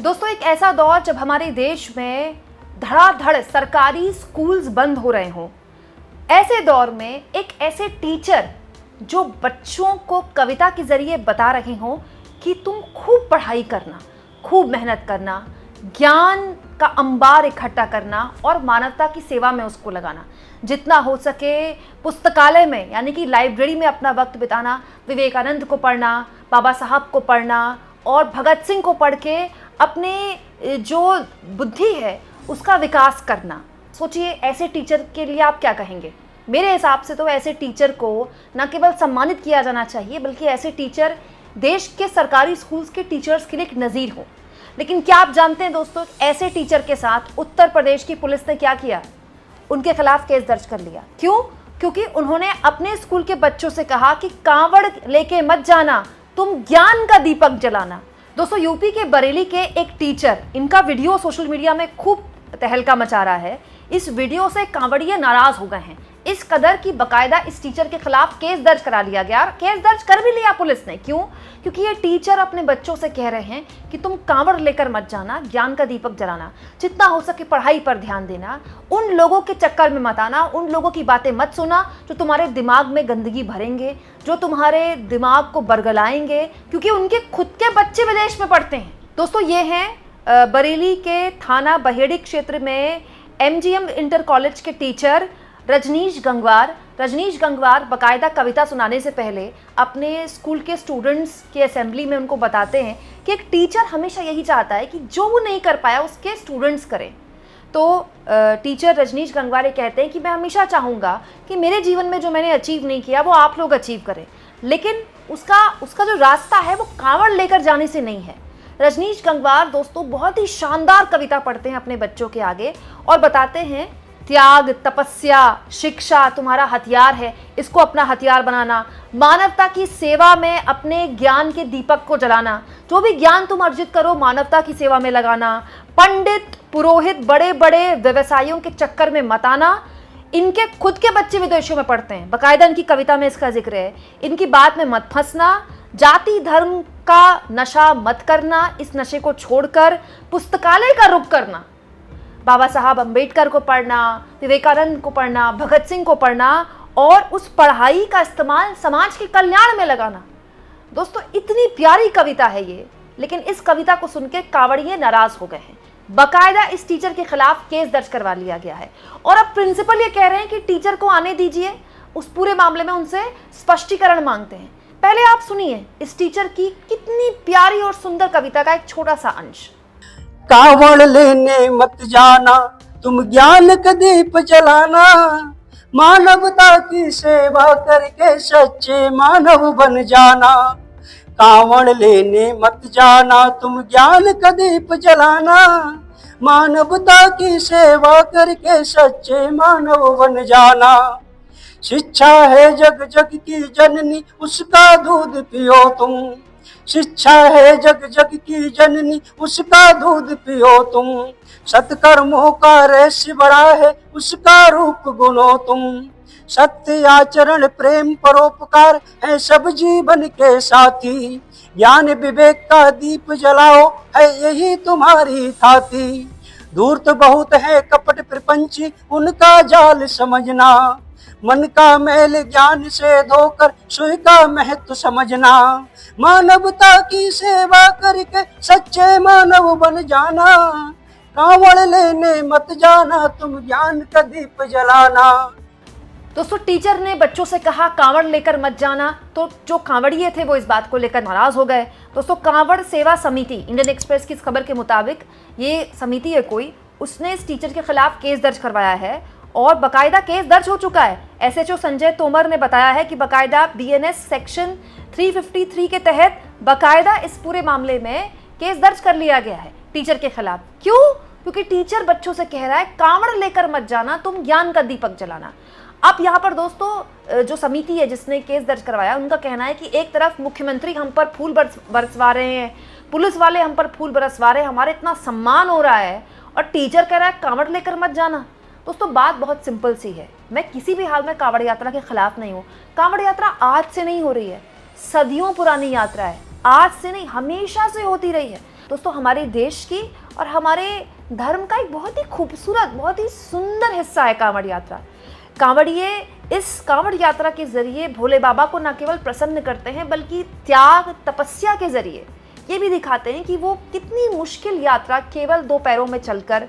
दोस्तों, एक ऐसा दौर जब हमारे देश में धड़ाधड़ सरकारी स्कूल्स बंद हो रहे हों, ऐसे दौर में एक ऐसे टीचर जो बच्चों को कविता के जरिए बता रहे हों कि तुम खूब पढ़ाई करना, खूब मेहनत करना, ज्ञान का अंबार इकट्ठा करना और मानवता की सेवा में उसको लगाना, जितना हो सके पुस्तकालय में यानी कि लाइब्रेरी में अपना वक्त बिताना, विवेकानंद को पढ़ना, बाबा साहब को पढ़ना और भगत सिंह को पढ़ के अपने जो बुद्धि है उसका विकास करना। सोचिए, ऐसे टीचर के लिए आप क्या कहेंगे? मेरे हिसाब से तो ऐसे टीचर को न केवल सम्मानित किया जाना चाहिए, बल्कि ऐसे टीचर देश के सरकारी स्कूल्स के टीचर्स के लिए एक नज़ीर हो। लेकिन क्या आप जानते हैं दोस्तों, ऐसे टीचर के साथ उत्तर प्रदेश की पुलिस ने क्या किया? उनके खिलाफ केस दर्ज कर लिया। क्यों? क्योंकि उन्होंने अपने स्कूल के बच्चों से कहा कि कांवड़ लेके मत जाना, तुम ज्ञान का दीपक जलाना। दोस्तों, यूपी के बरेली के एक टीचर, इनका वीडियो सोशल मीडिया में खूब तहलका मचा रहा है। इस वीडियो से कांवड़िये नाराज हो गए हैं, इस कदर की बकायदा इस टीचर के खिलाफ केस दर्ज करा लिया गया। केस दर्ज कर भी लिया पुलिस ने। क्यों? क्योंकि ये टीचर अपने बच्चों से कह रहे हैं कि तुम कांवड़ लेकर मत जाना, ज्ञान का दीपक जलाना, जितना हो सके पढ़ाई पर ध्यान देना, उन लोगों के चक्कर में मत आना, उन लोगों की बातें मत सुना जो तुम्हारे दिमाग में गंदगी भरेंगे, जो तुम्हारे दिमाग को बरगलाएंगे, क्योंकि उनके खुद के बच्चे विदेश में पढ़ते हैं। दोस्तों, ये हैं बरेली के थाना बहेड़ी क्षेत्र में MGM इंटर कॉलेज के टीचर रजनीश गंगवार। रजनीश गंगवार बाकायदा कविता सुनाने से पहले अपने स्कूल के स्टूडेंट्स की असेंबली में उनको बताते हैं कि एक टीचर हमेशा यही चाहता है कि जो वो नहीं कर पाया उसके स्टूडेंट्स करें। तो टीचर रजनीश गंगवार ये कहते हैं कि मैं हमेशा चाहूँगा कि मेरे जीवन में जो मैंने अचीव नहीं किया वो आप लोग अचीव करें, लेकिन उसका जो रास्ता है वो कांवड़ लेकर जाने से नहीं है। रजनीश गंगवार दोस्तों बहुत ही शानदार कविता पढ़ते हैं अपने बच्चों के आगे और बताते हैं, त्याग, तपस्या, शिक्षा तुम्हारा हथियार है, इसको अपना हथियार बनाना, मानवता की सेवा में अपने ज्ञान के दीपक को जलाना, जो भी ज्ञान तुम अर्जित करो मानवता की सेवा में लगाना, पंडित पुरोहित बड़े बड़े व्यवसायियों के चक्कर में मत आना। इनके खुद के बच्चे विदेशों में पढ़ते हैं, बाकायदा इनकी कविता में इसका जिक्र है। इनकी बात में मत फंसना, जाति धर्म का नशा मत करना, इस नशे को छोड़कर पुस्तकालय का रुख करना, बाबा साहब अम्बेडकर को पढ़ना, विवेकानंद को पढ़ना, भगत सिंह को पढ़ना और उस पढ़ाई का इस्तेमाल समाज के कल्याण में लगाना। दोस्तों, इतनी प्यारी कविता है ये, लेकिन इस कविता को सुन के कांवड़िये नाराज हो गए हैं। बाकायदा इस टीचर के खिलाफ केस दर्ज करवा लिया गया है और अब प्रिंसिपल ये कह रहे हैं कि टीचर को आने दीजिए, उस पूरे मामले में उनसे स्पष्टीकरण मांगते हैं। पहले आप सुनिए इस टीचर की कितनी प्यारी और सुंदर कविता का एक छोटा सा अंश। कावड़ लेने मत जाना, तुम ज्ञान का दीप जलाना, मानवता की सेवा करके सच्चे मानव बन जाना। कावड़ लेने मत जाना, तुम ज्ञान का दीप जलाना, मानवता की सेवा करके सच्चे मानव बन जाना। शिक्षा है जग जग की जननी, उसका दूध पियो तुम। शिक्षा है जग जग की जननी, उसका दूध पियो तुम। सत्कर्मों का रहस्य बड़ा है, उसका रूप गुनो तुम। सत्य आचरण प्रेम परोपकार है सब जीवन के साथी। ज्ञान विवेक का दीप जलाओ है यही तुम्हारी थाती। दूर तो बहुत है कपट प्रपंची, उनका जाल समझना। मन का मैल ज्ञान से धोकर सुख का महत्व समझना। मानवता की सेवा करके सच्चे मानव बन जाना। कांवड़ लेने मत जाना, तुम ज्ञान का दीप जलाना। दोस्तों, टीचर ने बच्चों से कहा कांवड़ लेकर मत जाना, तो जो कांवड़िये थे वो इस बात को लेकर नाराज हो गए। दोस्तों, कांवड़ सेवा समिति, इंडियन एक्सप्रेस की इस खबर के मुताबिक ये समिति है कोई, उसने इस टीचर के खिलाफ केस दर्ज करवाया है और बाकायदा केस दर्ज हो चुका है। SHO संजय तोमर ने बताया है कि बाकायदा BNS सेक्शन 353 के तहत बाकायदा इस पूरे मामले में केस दर्ज कर लिया गया है टीचर के खिलाफ। क्यों? क्योंकि टीचर बच्चों से कह रहा है कांवड़ लेकर मत जाना, तुम ज्ञान का दीपक जलाना। अब यहाँ पर दोस्तों जो समिति है जिसने केस दर्ज करवाया, उनका कहना है कि एक तरफ मुख्यमंत्री हम पर फूल बरसवा रहे हैं, पुलिस वाले हम पर फूल बरसवा रहे हैं, हमारे इतना सम्मान हो रहा है, और टीचर कह रहा है कांवड़ लेकर मत जाना। दोस्तों, बात बहुत सिंपल सी है, मैं किसी भी हाल में कांवड़ यात्रा के खिलाफ नहीं हूँ। कांवड़ यात्रा आज से नहीं हो रही है, सदियों पुरानी यात्रा है, आज से नहीं हमेशा से होती रही है। दोस्तों हमारे देश की और हमारे धर्म का एक बहुत ही खूबसूरत, बहुत ही सुंदर हिस्सा है कांवड़ यात्रा। कांवड़िए इस कांवड़ यात्रा के जरिए भोले बाबा को न केवल प्रसन्न करते हैं बल्कि त्याग तपस्या के जरिए ये भी दिखाते हैं कि वो कितनी मुश्किल यात्रा केवल 2 पैरों में चलकर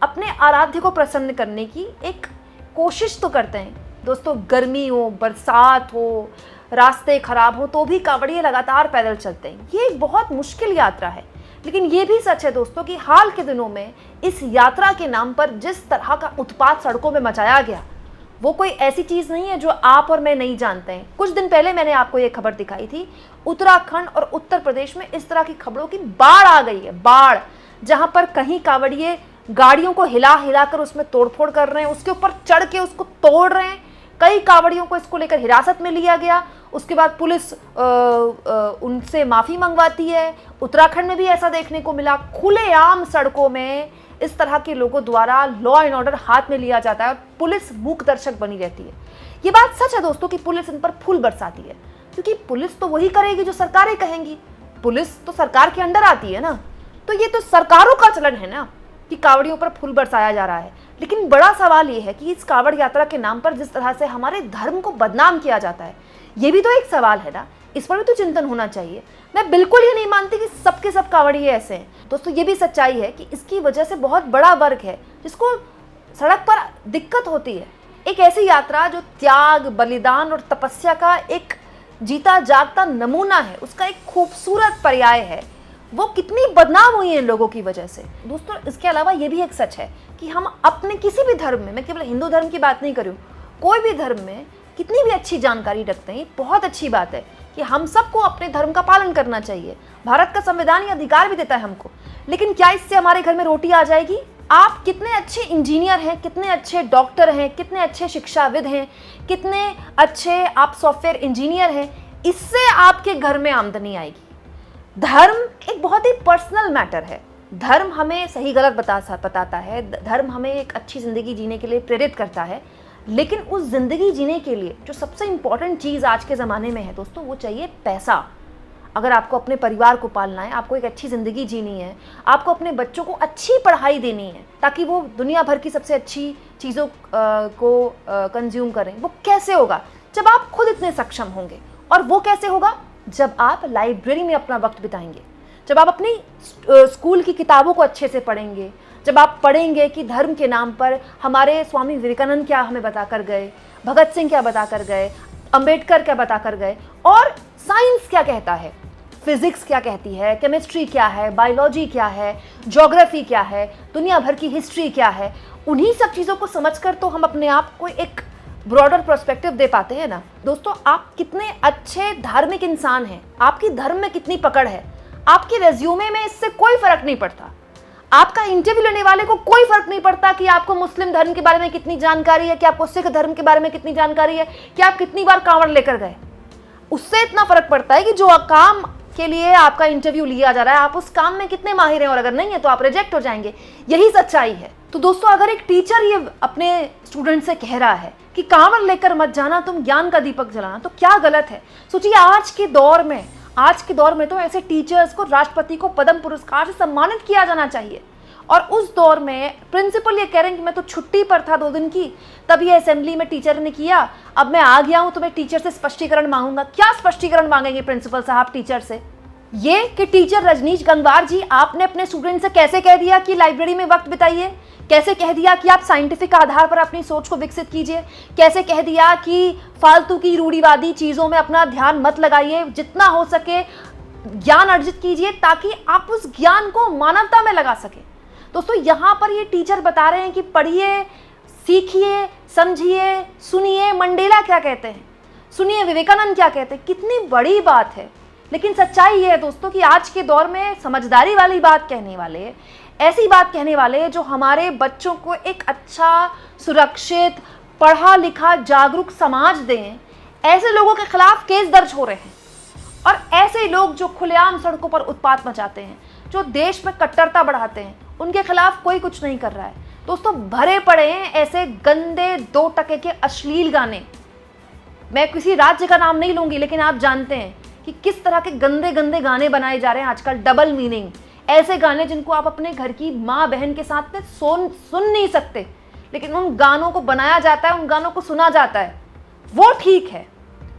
अपने आराध्य को प्रसन्न करने की एक कोशिश तो करते हैं। दोस्तों गर्मी हो, बरसात हो, रास्ते खराब हो तो भी कांवड़िए लगातार पैदल चलते हैं। ये एक बहुत मुश्किल यात्रा है, लेकिन ये भी सच है दोस्तों कि हाल के दिनों में इस यात्रा के नाम पर जिस तरह का उत्पात सड़कों में मचाया गया वो कोई ऐसी चीज़ नहीं है जो आप और मैं नहीं जानते हैं। कुछ दिन पहले मैंने आपको ये खबर दिखाई थी, उत्तराखंड और उत्तर प्रदेश में इस तरह की खबरों की बाढ़ आ गई है। बाढ़, जहां पर कहीं कांवड़िए गाड़ियों को हिला हिलाकर उसमें तोड़फोड़ कर रहे हैं, उसके ऊपर चढ़ के उसको तोड़ रहे हैं। कई कांवड़ियों को इसको लेकर हिरासत में लिया गया। उसके बाद पुलिस उनसे माफ़ी मंगवाती है। उत्तराखंड में भी ऐसा देखने को मिला, खुलेआम सड़कों में इस तरह के लोगों द्वारा लॉ एंड ऑर्डर हाथ में लिया जाता है और पुलिस मूक दर्शक बनी रहती है। ये बात सच है दोस्तों कि पुलिस इन पर फूल बरसाती है, क्योंकि पुलिस तो वही करेगी जो सरकारें कहेंगी। पुलिस तो सरकार के अंडर आती है ना, तो ये तो सरकारों का चलन है ना कि कांवड़ियों पर फूल बरसाया जा रहा है। लेकिन बड़ा सवाल ये है कि इस कांवड़ यात्रा के नाम पर जिस तरह से हमारे धर्म को बदनाम किया जाता है, ये भी तो एक सवाल है ना, इस पर भी तो चिंतन होना चाहिए। मैं बिल्कुल ये नहीं मानती कि सबके सब कांवड़िए ऐसे हैं। दोस्तों ये भी सच्चाई है कि इसकी वजह से बहुत बड़ा वर्ग है जिसको सड़क पर दिक्कत होती है। एक ऐसी यात्रा जो त्याग, बलिदान और तपस्या का एक जीता जागता नमूना है, उसका एक खूबसूरत पर्याय है, वो कितनी बदनाम हुई है इन लोगों की वजह से। दोस्तों इसके अलावा ये भी एक सच है कि हम अपने किसी भी धर्म में, मैं केवल हिंदू धर्म की बात नहीं कर रही हूँ, कोई भी धर्म में कितनी भी अच्छी जानकारी रखते हैं, बहुत अच्छी बात है कि हम सबको अपने धर्म का पालन करना चाहिए। भारत का संविधान ये अधिकार भी देता है हमको, लेकिन क्या इससे हमारे घर में रोटी आ जाएगी? आप कितने अच्छे इंजीनियर हैं, कितने अच्छे डॉक्टर हैं, कितने अच्छे शिक्षाविद हैं, कितने अच्छे आप सॉफ्टवेयर इंजीनियर हैं, इससे आपके घर में आमदनी आएगी? धर्म एक बहुत ही पर्सनल मैटर है। धर्म हमें सही गलत बताता है, धर्म हमें एक अच्छी ज़िंदगी जीने के लिए प्रेरित करता है, लेकिन उस ज़िंदगी जीने के लिए जो सबसे इम्पॉर्टेंट चीज़ आज के ज़माने में है दोस्तों, वो चाहिए पैसा। अगर आपको अपने परिवार को पालना है, आपको एक अच्छी ज़िंदगी जीनी है, आपको अपने बच्चों को अच्छी पढ़ाई देनी है ताकि वो दुनिया भर की सबसे अच्छी चीज़ों को कंज्यूम करें, वो कैसे होगा? जब आप खुद इतने सक्षम होंगे। और वो कैसे होगा? जब आप लाइब्रेरी में अपना वक्त बिताएंगे, जब आप अपनी स्कूल की किताबों को अच्छे से पढ़ेंगे, जब आप पढ़ेंगे कि धर्म के नाम पर हमारे स्वामी विवेकानंद क्या हमें बता कर गए, भगत सिंह क्या बता कर गए, अंबेडकर क्या बता कर गए, और साइंस क्या कहता है, फिजिक्स क्या कहती है, केमिस्ट्री क्या है, बायोलॉजी क्या है, ज्योग्राफी क्या है, दुनिया भर की हिस्ट्री क्या है, उन्हीं सब चीज़ों को समझकर तो हम अपने आप को एक ब्रॉडर पर्सपेक्टिव दे पाते हैं ना। दोस्तों आप कितने अच्छे धार्मिक इंसान हैं, आपकी धर्म में कितनी पकड़ है, आपके रेज्यूमे में इससे कोई फर्क नहीं पड़ता। आपका इंटरव्यू लेने वाले को कोई फर्क नहीं पड़ता कि आपको मुस्लिम धर्म के बारे में कितनी जानकारी है, कि आपको सिख धर्म के बारे में कितनी जानकारी है, कि आप कितनी बार कांवड़ लेकर गए। उससे इतना फर्क पड़ता है कि जो काम के लिए आपका इंटरव्यू लिया जा रहा है, आप उस काम में कितने माहिर हैं, और अगर नहीं है तो आप रिजेक्ट हो जाएंगे। यही सच्चाई है। तो दोस्तों अगर एक टीचर ये अपने स्टूडेंट से कह रहा है कि कांवड़ लेकर मत जाना, तुम ज्ञान का दीपक जलाना, तो क्या गलत है? सोचिए आज के दौर में तो ऐसे टीचर्स को राष्ट्रपति को पद्म पुरस्कार से सम्मानित किया जाना चाहिए। और उस दौर में प्रिंसिपल ये कह रहे हैं कि मैं तो छुट्टी पर था 2 दिन की, तब ये असेंबली में टीचर ने किया, अब मैं आ गया हूं तो मैं टीचर से स्पष्टीकरण मांगूंगा। क्या स्पष्टीकरण मांगेंगे प्रिंसिपल साहब टीचर से? ये कि टीचर रजनीश गंगवार जी, आपने अपने स्टूडेंट से कैसे कह दिया कि लाइब्रेरी में वक्त बिताइए, कैसे कह दिया कि आप साइंटिफिक आधार पर अपनी सोच को विकसित कीजिए, कैसे कह दिया कि फालतू की रूढ़िवादी चीज़ों में अपना ध्यान मत लगाइए, जितना हो सके ज्ञान अर्जित कीजिए ताकि आप उस ज्ञान को मानवता में लगा सकें। दोस्तों यहाँ पर ये टीचर बता रहे हैं कि पढ़िए, सीखिए, समझिए, सुनिए मंडेला क्या कहते हैं, सुनिए विवेकानंद क्या कहते हैं। कितनी बड़ी बात है। लेकिन सच्चाई ये है दोस्तों कि आज के दौर में समझदारी वाली बात कहने वाले, ऐसी बात कहने वाले जो हमारे बच्चों को एक अच्छा, सुरक्षित, पढ़ा लिखा, जागरूक समाज दें, ऐसे लोगों के खिलाफ केस दर्ज हो रहे हैं। और ऐसे लोग जो खुलेआम सड़कों पर उत्पात मचाते हैं, जो देश में कट्टरता बढ़ाते हैं, उनके खिलाफ कोई कुछ नहीं कर रहा है। दोस्तों भरे पड़े हैं ऐसे गंदे 2 टके के अश्लील गाने। मैं किसी राज्य का नाम नहीं लूंगी, लेकिन आप जानते हैं कि किस तरह के गंदे गंदे गाने बनाए जा रहे हैं आजकल, डबल मीनिंग, ऐसे गाने जिनको आप अपने घर की माँ बहन के साथ में सुन नहीं सकते, लेकिन उन गानों को बनाया जाता है, उन गानों को सुना जाता है, वो ठीक है,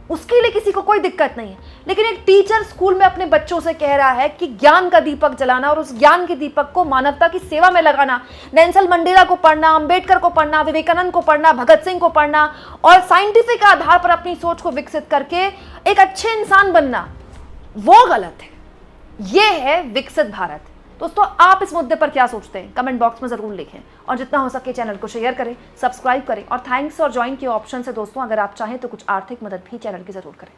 उसके लिए किसी को कोई दिक्कत नहीं है। लेकिन एक टीचर स्कूल में अपने बच्चों से कह रहा है कि ज्ञान का दीपक जलाना और उस ज्ञान के दीपक को मानवता की सेवा में लगाना, नेल्सन मंडेला को पढ़ना, अंबेडकर को पढ़ना, विवेकानंद को पढ़ना, भगत सिंह को पढ़ना और साइंटिफिक आधार पर अपनी सोच को विकसित करके एक अच्छे इंसान बनना, वो गलत है। ये है विकसित भारत। दोस्तों, आप इस मुद्दे पर क्या सोचते हैं? कमेंट बॉक्स में जरूर लिखें और जितना हो सके चैनल को शेयर करें, सब्सक्राइब करें और थैंक्स और ज्वाइन के ऑप्शन से दोस्तों अगर आप चाहें तो कुछ आर्थिक मदद भी चैनल की जरूर करें।